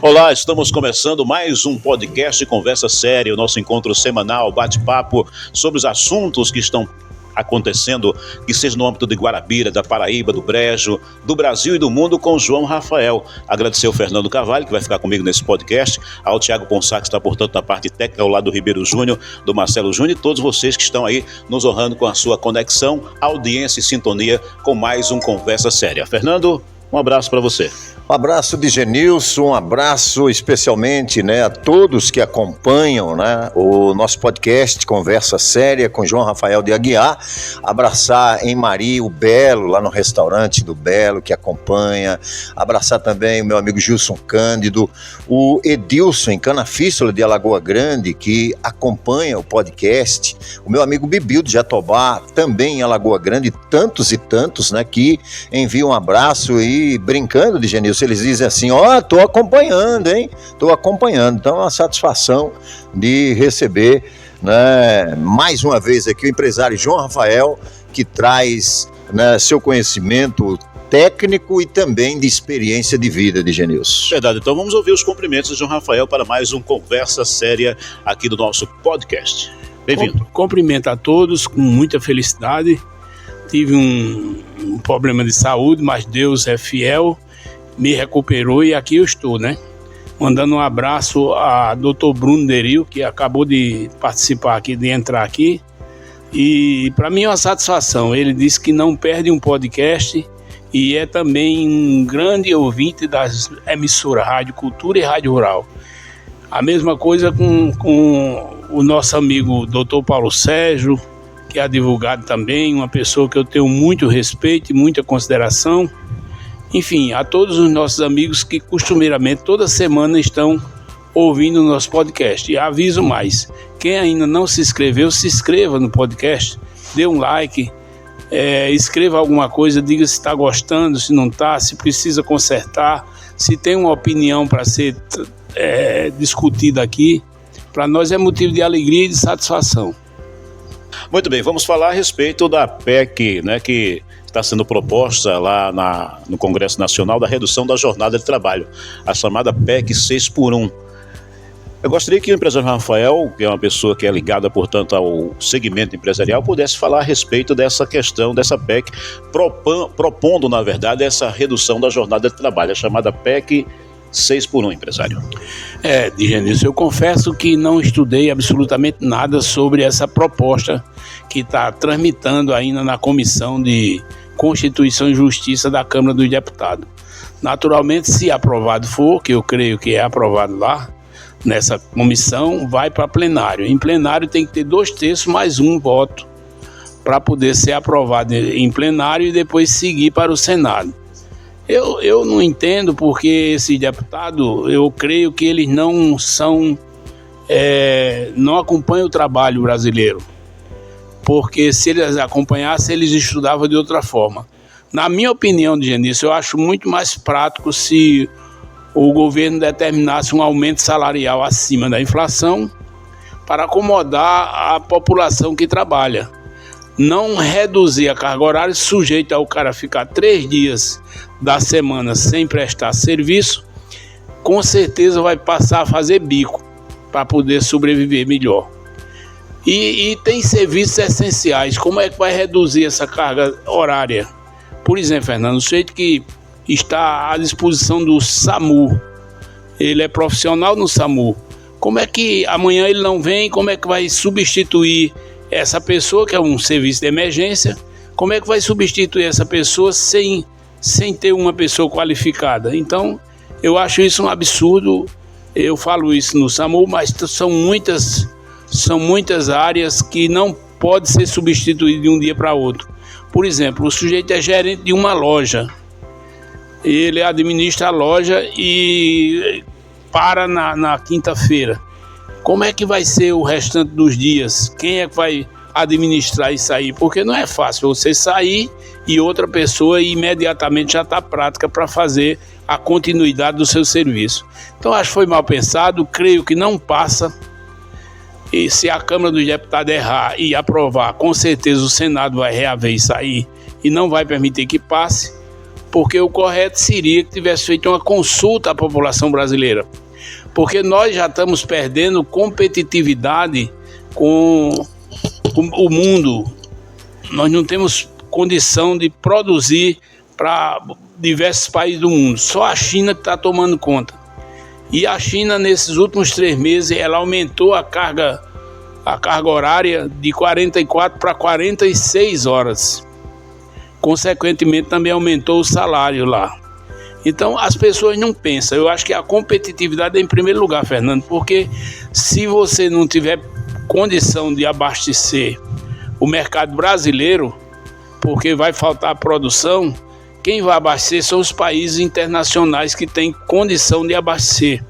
Olá, estamos começando mais um podcast Conversa Séria, o nosso encontro semanal, bate-papo sobre os assuntos que estão acontecendo, que seja no âmbito de Guarabira, da Paraíba, do Brejo, do Brasil e do mundo, com João Rafael. Agradecer ao Fernando Carvalho, que vai ficar comigo nesse podcast, ao Thiago Ponsá, que está, portanto, na parte técnica, ao lado do Ribeiro Júnior, do Marcelo Júnior, e todos vocês que estão aí nos honrando com a sua conexão, audiência e sintonia com mais um Conversa Séria. Fernando, um abraço para você. Um abraço de Genilson, um abraço especialmente a todos que acompanham o nosso podcast Conversa Séria com João Rafael de Aguiar. Abraçar em Mari o Belo, lá no restaurante do Belo, que acompanha. Abraçar também o meu amigo Gilson Cândido, o Edilson em Canafístula de Alagoa Grande, que acompanha o podcast. O meu amigo Bibil de Jatobá, também em Alagoa Grande, tantos e tantos que enviam um abraço e brincando de Genilson. Eles dizem assim, tô acompanhando, hein? Tô acompanhando. Então é uma satisfação de receber, mais uma vez aqui o empresário João Rafael, que traz seu conhecimento técnico e também de experiência de vida de Genilson. Verdade, então vamos ouvir os cumprimentos de João Rafael para mais um Conversa Séria aqui do nosso podcast. Bem-vindo. Cumprimento a todos com muita felicidade. Tive um problema de saúde, mas Deus é fiel, me recuperou e aqui eu estou, Mandando um abraço a Dr. Bruno Deril, que acabou de participar aqui, de entrar aqui. E para mim é uma satisfação. Ele disse que não perde um podcast e é também um grande ouvinte das emissoras Rádio Cultura e Rádio Rural. A mesma coisa com o nosso amigo Dr. Paulo Sérgio, que é advogado também, uma pessoa que eu tenho muito respeito e muita consideração. Enfim, a todos os nossos amigos que costumeiramente toda semana estão ouvindo o nosso podcast. E aviso mais, quem ainda não se inscreveu, se inscreva no podcast, dê um like, escreva alguma coisa, diga se está gostando, se não está, se precisa consertar, se tem uma opinião para ser discutida aqui. Para nós é motivo de alegria e de satisfação. Muito bem, vamos falar a respeito da PEC, que está sendo proposta lá no Congresso Nacional, da redução da jornada de trabalho, a chamada PEC 6x1. Eu gostaria que o empresário Rafael, que é uma pessoa que é ligada, portanto, ao segmento empresarial, pudesse falar a respeito dessa questão, dessa PEC, propondo, na verdade, essa redução da jornada de trabalho, a chamada PEC 6x1, empresário. Genilson, eu confesso que não estudei absolutamente nada sobre essa proposta que está tramitando ainda na Comissão de Constituição e Justiça da Câmara dos Deputados. Naturalmente, se aprovado for, que eu creio que é aprovado lá, nessa comissão, vai para plenário. Em plenário tem que ter 2/3 mais um voto para poder ser aprovado em plenário e depois seguir para o Senado. Eu não entendo porque esse deputado, eu creio que eles não acompanham o trabalho brasileiro. Porque se eles acompanhassem, eles estudavam de outra forma. Na minha opinião, Genilson, eu acho muito mais prático se o governo determinasse um aumento salarial acima da inflação para acomodar a população que trabalha. Não reduzir a carga horária, sujeito ao cara ficar 3 dias da semana sem prestar serviço, com certeza vai passar a fazer bico para poder sobreviver melhor. E tem serviços essenciais, como é que vai reduzir essa carga horária? Por exemplo, Fernando, o sujeito que está à disposição do SAMU, ele é profissional no SAMU, como é que amanhã ele não vem, como é que vai substituir essa pessoa, que é um serviço de emergência, como é que vai substituir essa pessoa sem ter uma pessoa qualificada? Então, eu acho isso um absurdo. Eu falo isso no SAMU, mas são muitas áreas que não pode ser substituído de um dia para outro. Por exemplo, o sujeito é gerente de uma loja, ele administra a loja e para na quinta-feira. Como é que vai ser o restante dos dias? Quem é que vai administrar isso aí? Porque não é fácil você sair e outra pessoa imediatamente já está prática para fazer a continuidade do seu serviço. Então acho que foi mal pensado, creio que não passa. E se a Câmara dos Deputados errar e aprovar, com certeza o Senado vai reaver isso aí e não vai permitir que passe. porque o correto seria que tivesse feito uma consulta à população brasileira, porque nós já estamos perdendo competitividade com o mundo. Nós não temos condição de produzir para diversos países do mundo, só a China que está tomando conta. E a China, nesses últimos 3 meses, ela aumentou a carga horária de 44 para 46 horas. Consequentemente, também aumentou o salário lá. Então, as pessoas não pensam. Eu acho que a competitividade é em primeiro lugar, Fernando, porque se você não tiver condição de abastecer o mercado brasileiro, porque vai faltar produção, quem vai abastecer são os países internacionais que têm condição de abastecer.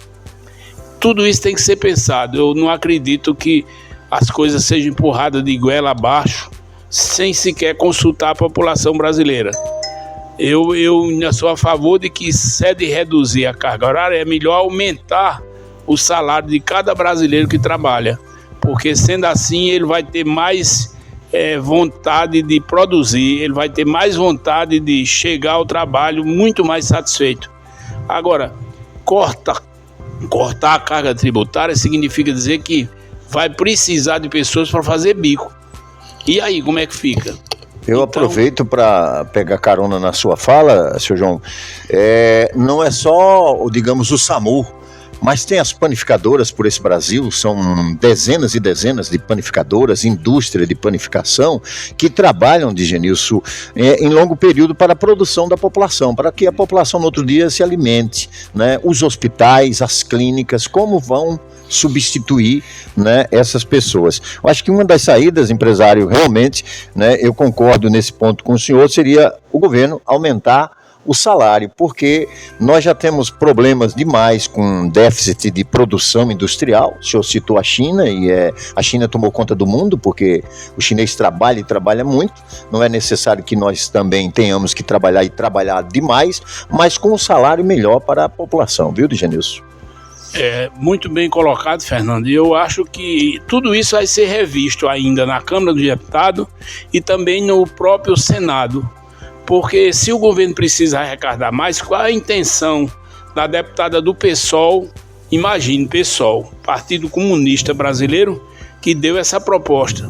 Tudo isso tem que ser pensado. Eu não acredito que as coisas sejam empurradas de goela abaixo, sem sequer consultar a população brasileira. Eu ainda sou a favor de que, se é de reduzir a carga horária, é melhor aumentar o salário de cada brasileiro que trabalha, porque sendo assim ele vai ter mais vontade de produzir, ele vai ter mais vontade de chegar ao trabalho muito mais satisfeito. Agora, cortar a carga tributária significa dizer que vai precisar de pessoas para fazer bico. E aí, como é que fica? Eu aproveito para pegar carona na sua fala, senhor João. Não é só, digamos, o SAMU, mas tem as panificadoras por esse Brasil, são dezenas e dezenas de panificadoras, indústria de panificação, que trabalham, de Genilson, em longo período para a produção da população, para que a população no outro dia se alimente, né? Os hospitais, as clínicas, como vão substituir, né, essas pessoas. Eu acho que uma das saídas, empresário, realmente, né, eu concordo nesse ponto com o senhor, seria o governo aumentar o salário, porque nós já temos problemas demais com déficit de produção industrial. O senhor citou a China, e a China tomou conta do mundo, porque o chinês trabalha e trabalha muito. Não é necessário que nós também tenhamos que trabalhar e trabalhar demais, mas com um salário melhor para a população, viu, Genilson? Muito bem colocado, Fernando. E eu acho que tudo isso vai ser revisto ainda na Câmara dos Deputados e também no próprio Senado. Porque se o governo precisa arrecadar mais, qual a intenção da deputada do PSOL, imagine, PSOL, Partido Comunista Brasileiro, que deu essa proposta?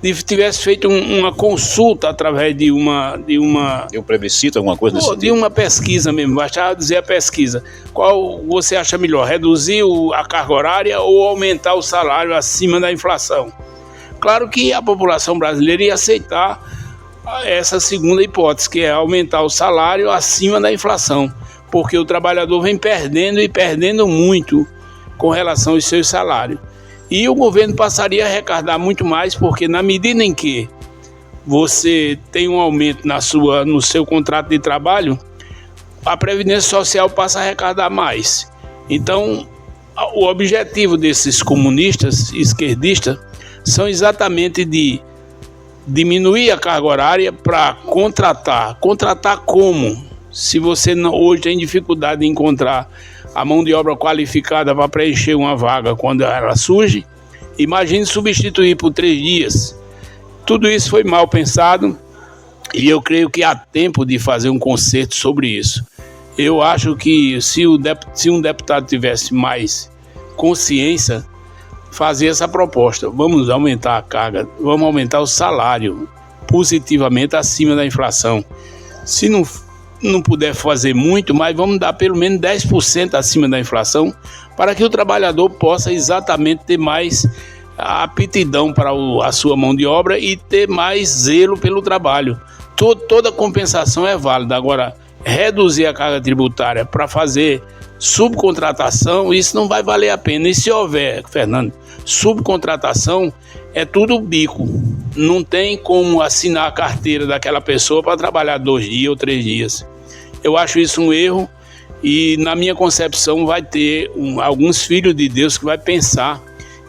Se tivesse feito uma consulta através de um plebiscito, alguma coisa desse tipo? De uma pesquisa mesmo, bastava dizer a pesquisa. Qual você acha melhor, reduzir a carga horária ou aumentar o salário acima da inflação? Claro que a população brasileira ia aceitar essa segunda hipótese, que é aumentar o salário acima da inflação, porque o trabalhador vem perdendo e perdendo muito com relação aos seus salários. E o governo passaria a arrecadar muito mais, porque na medida em que você tem um aumento no seu contrato de trabalho, a Previdência Social passa a arrecadar mais. Então, o objetivo desses comunistas, esquerdistas, são exatamente de diminuir a carga horária para contratar. Contratar como? Se você hoje tem dificuldade de encontrar a mão de obra qualificada para preencher uma vaga quando ela surge, imagine substituir por 3 dias. Tudo isso foi mal pensado e eu creio que há tempo de fazer um conserto sobre isso. Eu acho que se um deputado tivesse mais consciência, fazer essa proposta. Vamos aumentar a carga, vamos aumentar o salário positivamente acima da inflação. Se não puder fazer muito, mas vamos dar pelo menos 10% acima da inflação, para que o trabalhador possa exatamente ter mais aptidão para a sua mão de obra e ter mais zelo pelo trabalho. Toda compensação é válida. Agora, reduzir a carga tributária para fazer subcontratação, isso não vai valer a pena. E se houver, Fernando, subcontratação, é tudo bico. Não tem como assinar a carteira daquela pessoa para trabalhar 2 dias ou 3 dias. Eu acho isso um erro e, na minha concepção, vai ter alguns filhos de Deus que vai pensar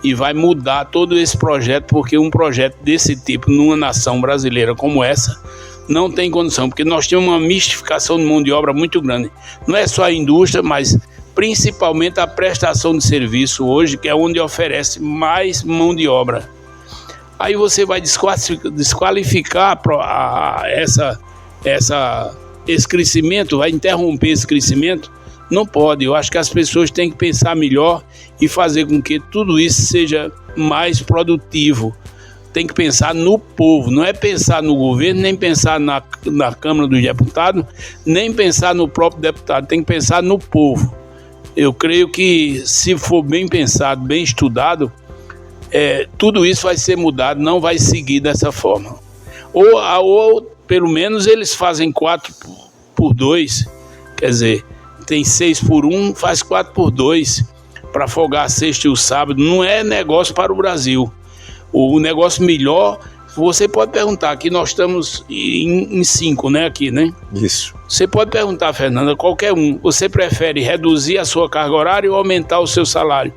e vai mudar todo esse projeto, porque um projeto desse tipo, numa nação brasileira como essa, não tem condição, porque nós temos uma mistificação de mão de obra muito grande. Não é só a indústria, mas principalmente a prestação de serviço hoje, que é onde oferece mais mão de obra. Aí você vai desqualificar esse crescimento, vai interromper esse crescimento? Não pode. Eu acho que as pessoas têm que pensar melhor e fazer com que tudo isso seja mais produtivo. Tem que pensar no povo, não é pensar no governo, nem pensar na Câmara dos Deputados, nem pensar no próprio deputado, tem que pensar no povo. Eu creio que, se for bem pensado, bem estudado, tudo isso vai ser mudado, não vai seguir dessa forma. Ou pelo menos eles fazem 4x2, quer dizer, tem 6x1, faz 4x2, para folgar a sexta e o sábado. Não é negócio para o Brasil. O negócio melhor, você pode perguntar, aqui nós estamos em 5, né, aqui, né? Isso. Você pode perguntar, Fernanda, qualquer um, você prefere reduzir a sua carga horária ou aumentar o seu salário?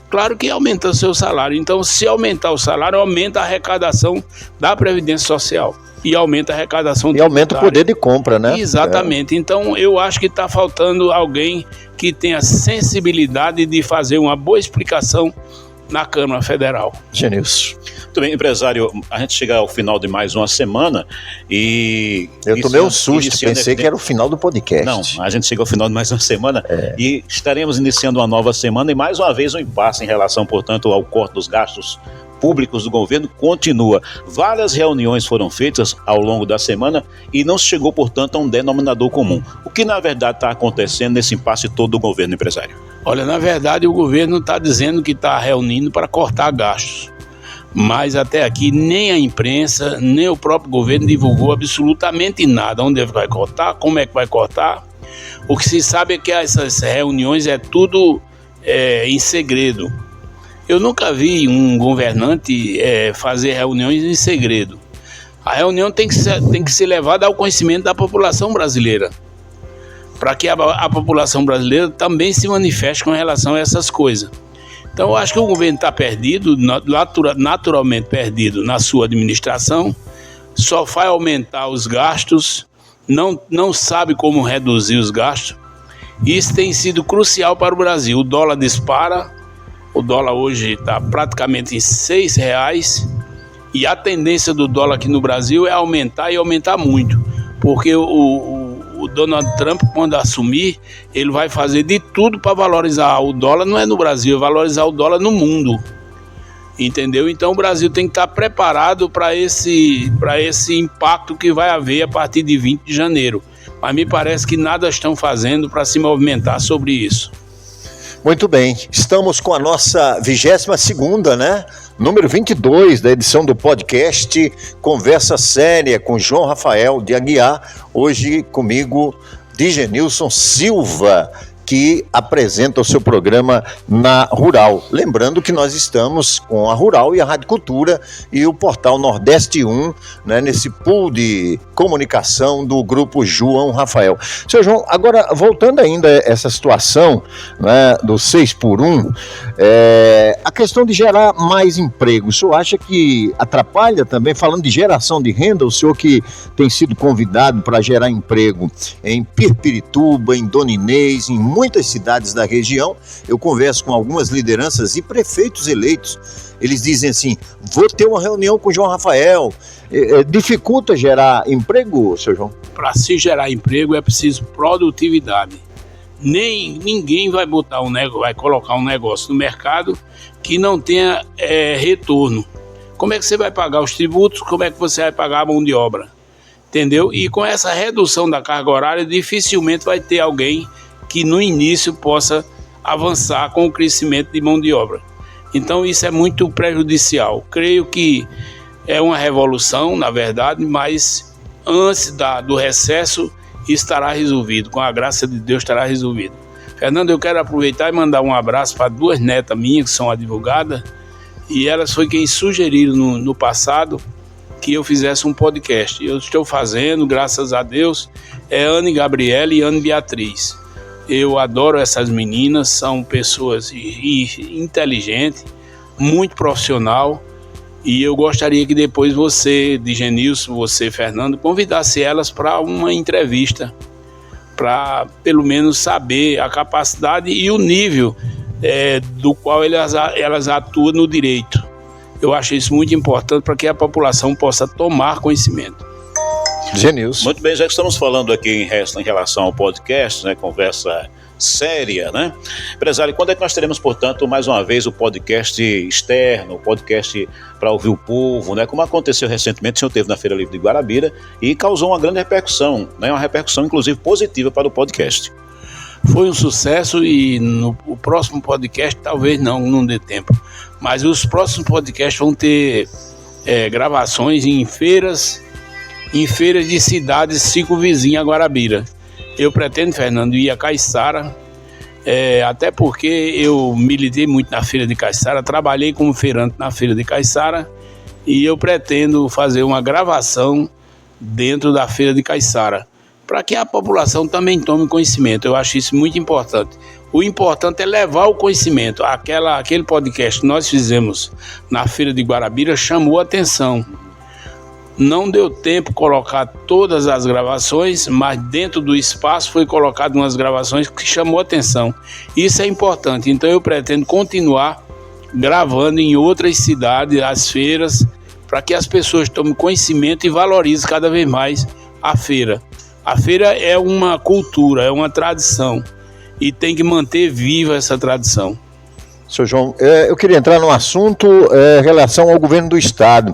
Claro que aumenta o seu salário. Então, se aumentar o salário, aumenta a arrecadação da Previdência Social. E aumenta a arrecadação tributária. E aumenta o poder de compra, né? Exatamente. Então, eu acho que está faltando alguém que tenha sensibilidade de fazer uma boa explicação na Câmara Federal. Genilson. Muito bem, empresário, a gente chega ao final de mais uma semana e... Eu tomei um susto, pensei que era o final do podcast. Não, a gente chega ao final de mais uma semana e estaremos iniciando uma nova semana e mais uma vez um impasse em relação, portanto, ao corte dos gastos públicos do governo continua. Várias reuniões foram feitas ao longo da semana e não se chegou, portanto, a um denominador comum. O que, na verdade, está acontecendo nesse impasse todo do governo, empresário? Olha, na verdade, o governo está dizendo que está reunindo para cortar gastos. Mas até aqui nem a imprensa, nem o próprio governo divulgou absolutamente nada. Onde vai cortar, como é que vai cortar. O que se sabe é que essas reuniões é tudo em segredo. Eu nunca vi um governante fazer reuniões em segredo. A reunião tem que ser levada ao conhecimento da população brasileira, para que a população brasileira também se manifeste com relação a essas coisas. Então, eu acho que o governo está perdido, naturalmente perdido na sua administração, só vai aumentar os gastos, não sabe como reduzir os gastos. Isso tem sido crucial para o Brasil. O dólar dispara, o dólar hoje está praticamente em R$6, e a tendência do dólar aqui no Brasil é aumentar e aumentar muito, porque o Donald Trump, quando assumir, ele vai fazer de tudo para valorizar o dólar, não é no Brasil, é valorizar o dólar no mundo, entendeu? Então o Brasil tem que estar preparado para esse impacto que vai haver a partir de 20 de janeiro, mas me parece que nada estão fazendo para se movimentar sobre isso. Muito bem, estamos com a nossa 22ª, né? Número 22 da edição do podcast Conversa Séria com João Rafael de Aguiar. Hoje comigo, Digenilson Silva, que apresenta o seu programa na Rural. Lembrando que nós estamos com a Rural e a Rádio Cultura e o portal Nordeste 1, né, nesse pool de comunicação do grupo João Rafael. Seu João, agora voltando ainda a essa situação, né, do 6x1, a questão de gerar mais emprego, o senhor acha que atrapalha também, falando de geração de renda, o senhor que tem sido convidado para gerar emprego em Pirpirituba, em Dona Inês, em muitas cidades da região, eu converso com algumas lideranças e prefeitos eleitos, eles dizem assim, vou ter uma reunião com o João Rafael, dificulta gerar emprego, seu João? Para se gerar emprego é preciso produtividade. Ninguém vai vai colocar um negócio no mercado que não tenha retorno. Como é que você vai pagar os tributos? Como é que você vai pagar a mão de obra? Entendeu? E com essa redução da carga horária, dificilmente vai ter alguém que no início possa avançar com o crescimento de mão de obra. Então isso é muito prejudicial. Creio que é uma revolução, na verdade, mas antes do recesso estará resolvido. Com a graça de Deus estará resolvido. Fernando, eu quero aproveitar e mandar um abraço para 2 netas minhas que são advogadas, e elas foi quem sugeriram no passado que eu fizesse um podcast. Eu estou fazendo, graças a Deus, Anne Gabriela e Anne Beatriz. Eu adoro essas meninas, são pessoas inteligentes, muito profissional, e eu gostaria que depois você, Digenilson, você, Fernando, convidasse elas para uma entrevista, para pelo menos saber a capacidade e o nível do qual elas atuam no direito. Eu acho isso muito importante para que a população possa tomar conhecimento. Genilson. Muito bem, já que estamos falando aqui em relação ao podcast, né, conversa séria, né? Empresário, quando é que nós teremos, portanto, mais uma vez o podcast externo, o podcast para ouvir o povo, né? Como aconteceu recentemente, o senhor esteve na Feira Livre de Guarabira e causou uma grande repercussão, né? Uma repercussão, inclusive, positiva para o podcast. Foi um sucesso e o próximo podcast talvez não dê tempo, mas os próximos podcasts vão ter gravações em feiras de cidades circunvizinhas a Guarabira. Eu pretendo, Fernando, ir a Caiçara, até porque eu militei muito na Feira de Caiçara, trabalhei como feirante na Feira de Caiçara e eu pretendo fazer uma gravação dentro da Feira de Caiçara, para que a população também tome conhecimento. Eu acho isso muito importante. O importante é levar o conhecimento. Aquele podcast que nós fizemos na Feira de Guarabira chamou a atenção. Não deu tempo de colocar todas as gravações, mas dentro do espaço foi colocado umas gravações que chamou a atenção. Isso é importante. Então eu pretendo continuar gravando em outras cidades, as feiras, para que as pessoas tomem conhecimento e valorizem cada vez mais a feira. A feira é uma cultura, é uma tradição e tem que manter viva essa tradição. Seu João, eu queria entrar num assunto em relação ao governo do estado.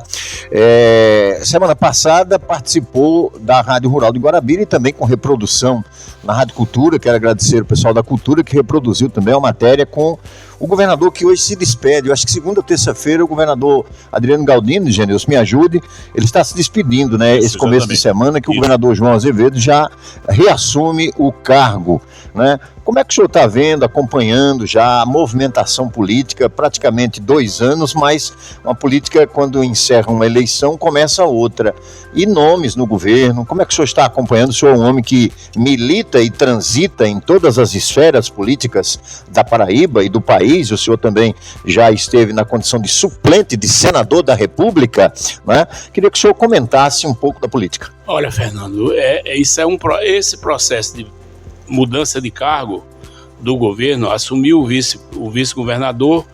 Semana passada participou da Rádio Rural de Guarabira e também com reprodução na Rádio Cultura. Quero agradecer o pessoal da Cultura que reproduziu também a matéria com o governador que hoje se despede. Eu acho que segunda ou terça-feira o governador Adriano Galdino, Genilson, me ajude, ele está se despedindo, né? Esse começo de semana que o governador João Azevedo já reassume o cargo, né? Como é que o senhor está vendo, acompanhando já a movimentação política, praticamente 2 anos, mas uma política, quando encerra uma eleição, começa outra. E nomes no governo, como é que o senhor está acompanhando? O senhor é um homem que milita e transita em todas as esferas políticas da Paraíba e do país. O senhor também já esteve na condição de suplente de senador da República, né? Queria que o senhor comentasse um pouco da política. Olha, Fernando, esse processo de mudança de cargo do governo, assumiu o vice-governador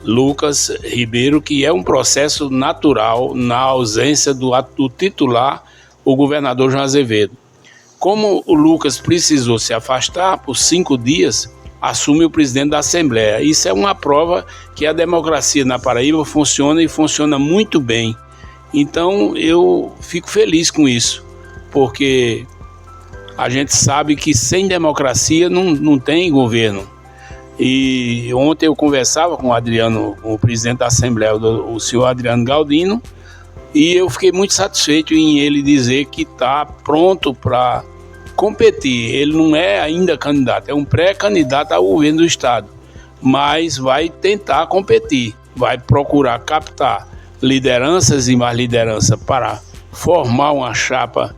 Lucas Ribeiro, que é um processo natural na ausência do titular, o governador João Azevedo. Como o Lucas precisou se afastar por 5 dias, assume o presidente da Assembleia. Isso é uma prova que a democracia na Paraíba funciona e funciona muito bem. Então eu fico feliz com isso, porque a gente sabe que sem democracia não tem governo. E ontem eu conversava com o Adriano, com o presidente da Assembleia, o senhor Adriano Galdino, e eu fiquei muito satisfeito em ele dizer que está pronto para competir. Ele não é ainda candidato, é um pré-candidato ao governo do estado, mas vai tentar competir, vai procurar captar lideranças e mais liderança para formar uma chapa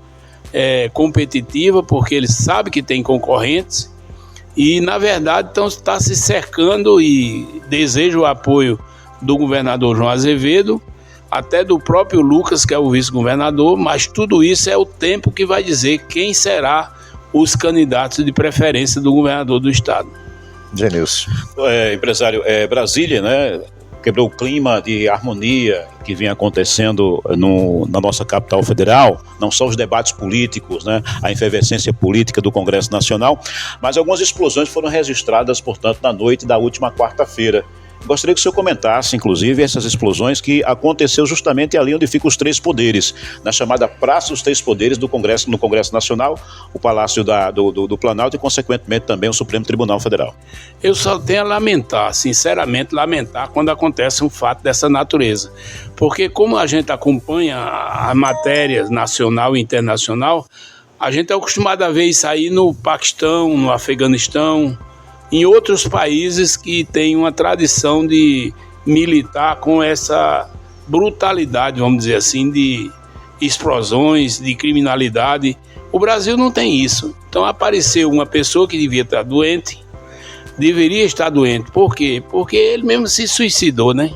competitiva, porque ele sabe que tem concorrentes e, na verdade, então, está se cercando e deseja o apoio do governador João Azevedo, até do próprio Lucas, que é o vice-governador, mas tudo isso é o tempo que vai dizer quem será os candidatos de preferência do governador do estado. Genilson. Empresário, Brasília, né? Quebrou o clima de harmonia que vinha acontecendo na nossa capital federal, não só os debates políticos, né, a efervescência política do Congresso Nacional, mas algumas explosões foram registradas, portanto, na noite da última quarta-feira. Gostaria que o senhor comentasse, inclusive, essas explosões que aconteceu justamente ali onde ficam os 3 poderes, na chamada Praça dos 3 Poderes no Congresso Nacional, o Palácio do Planalto e, consequentemente, também o Supremo Tribunal Federal. Eu só tenho a lamentar, sinceramente, quando acontece um fato dessa natureza. Porque como a gente acompanha a matéria nacional e internacional, a gente é acostumado a ver isso aí no Paquistão, no Afeganistão, em outros países que têm uma tradição de militar com essa brutalidade, vamos dizer assim, de explosões, de criminalidade. O Brasil não tem isso. Então apareceu uma pessoa que deveria estar doente. Por quê? Porque ele mesmo se suicidou, né?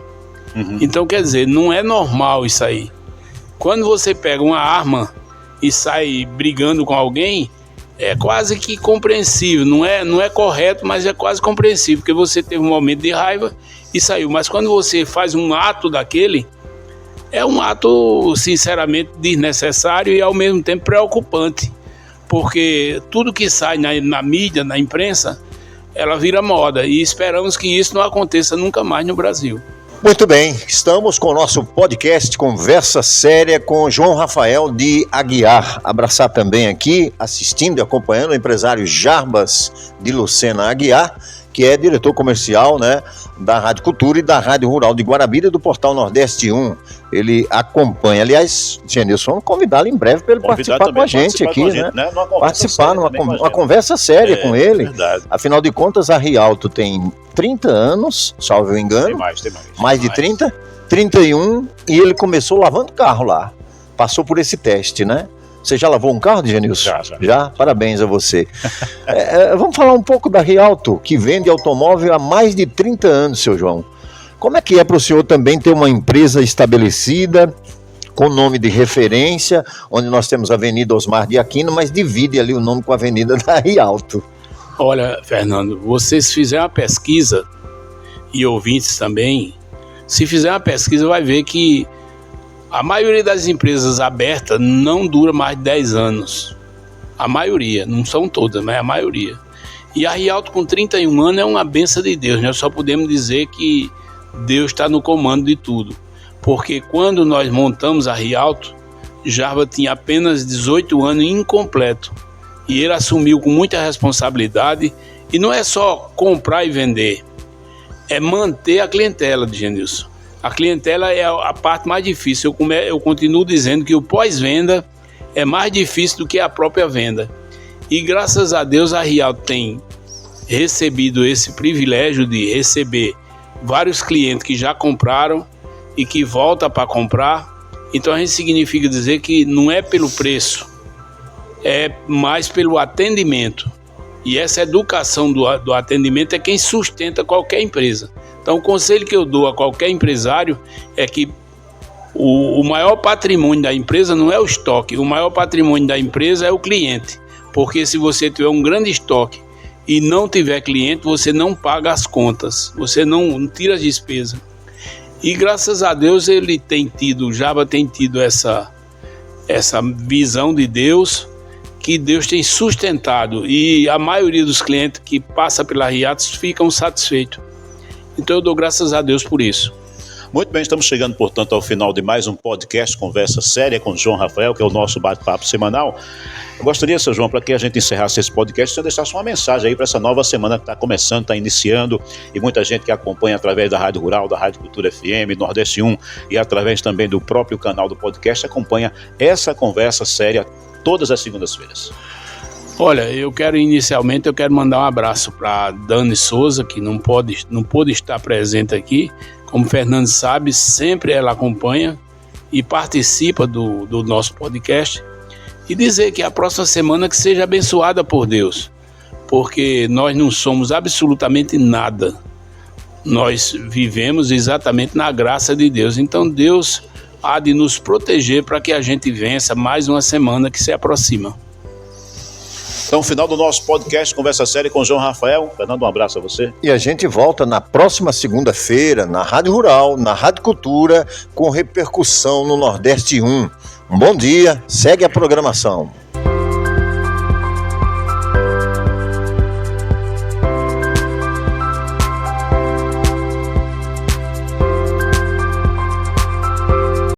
Uhum. Então, quer dizer, não é normal isso aí. Quando você pega uma arma e sai brigando com alguém, é quase que compreensível, não é correto, mas é quase compreensível, porque você teve um momento de raiva e saiu. Mas quando você faz um ato daquele, é um ato, sinceramente, desnecessário e, ao mesmo tempo, preocupante, porque tudo que sai na mídia, na imprensa, ela vira moda, e esperamos que isso não aconteça nunca mais no Brasil. Muito bem, estamos com o nosso podcast Conversa Séria com João Rafael de Aguiar. Abraçar também aqui, assistindo e acompanhando o empresário Jarbas de Lucena Aguiar, que é diretor comercial, né, da Rádio Cultura e da Rádio Rural de Guarabira, do Portal Nordeste 1. Ele acompanha. Aliás, Genilson, vamos convidá-lo em breve para ele participar com a gente aqui, né? Participar numa conversa séria com ele. Verdade. Afinal de contas, a Rialto tem 30 anos, salvo eu engano. Tem mais. Mais de 30? 31, e ele começou lavando carro lá. Passou por esse teste, né? Você já lavou um carro, Genilson? Já? Parabéns a você. Vamos falar um pouco da Rialto, que vende automóvel há mais de 30 anos, seu João. Como é que é para o senhor também ter uma empresa estabelecida, com nome de referência, onde nós temos a Avenida Osmar de Aquino, mas divide ali o nome com a Avenida da Rialto? Olha, Fernando, vocês fizeram uma pesquisa, e ouvintes também, se fizer uma pesquisa vai ver que a maioria das empresas abertas não dura mais de 10 anos. A maioria, não são todas, mas a maioria. E a Rialto com 31 anos é uma bênção de Deus. Nós só podemos dizer que Deus está no comando de tudo. Porque quando nós montamos a Rialto, Jarba tinha apenas 18 anos incompleto. E ele assumiu com muita responsabilidade. E não é só comprar e vender, é manter a clientela, de Genilson. A clientela é a parte mais difícil. Eu continuo dizendo que o pós-venda é mais difícil do que a própria venda. E graças a Deus a Rialto tem recebido esse privilégio de receber vários clientes que já compraram e que voltam para comprar. Então a gente significa dizer que não é pelo preço, é mais pelo atendimento. E essa educação do atendimento é quem sustenta qualquer empresa. Então o conselho que eu dou a qualquer empresário é que o maior patrimônio da empresa não é o estoque, o maior patrimônio da empresa é o cliente. Porque se você tiver um grande estoque e não tiver cliente, você não paga as contas, você não tira as despesas. E graças a Deus o Jarba tem tido essa visão de Deus, que Deus tem sustentado, e a maioria dos clientes que passa pela Rialto ficam satisfeitos. Então eu dou graças a Deus por isso. Muito bem, estamos chegando, portanto, ao final de mais um podcast Conversa Séria com João Rafael, que é o nosso bate-papo semanal. Eu gostaria, seu João, para que a gente encerrasse esse podcast, você deixasse uma mensagem aí para essa nova semana que está começando, está iniciando, e muita gente que acompanha através da Rádio Rural, da Rádio Cultura FM, Nordeste 1, e através também do próprio canal do podcast, acompanha essa Conversa Séria todas as segundas-feiras. Olha, eu quero mandar um abraço para Dani Souza, que não pôde estar presente aqui. Como o Fernando sabe, sempre ela acompanha e participa do nosso podcast. E dizer que a próxima semana que seja abençoada por Deus, porque nós não somos absolutamente nada. Nós vivemos exatamente na graça de Deus. Então Deus há de nos proteger para que a gente vença mais uma semana que se aproxima. Então, final do nosso podcast Conversa Séria com João Rafael. Fernando, um abraço a você. E a gente volta na próxima segunda-feira, na Rádio Rural, na Rádio Cultura, com repercussão no Nordeste 1. Um bom dia, segue a programação.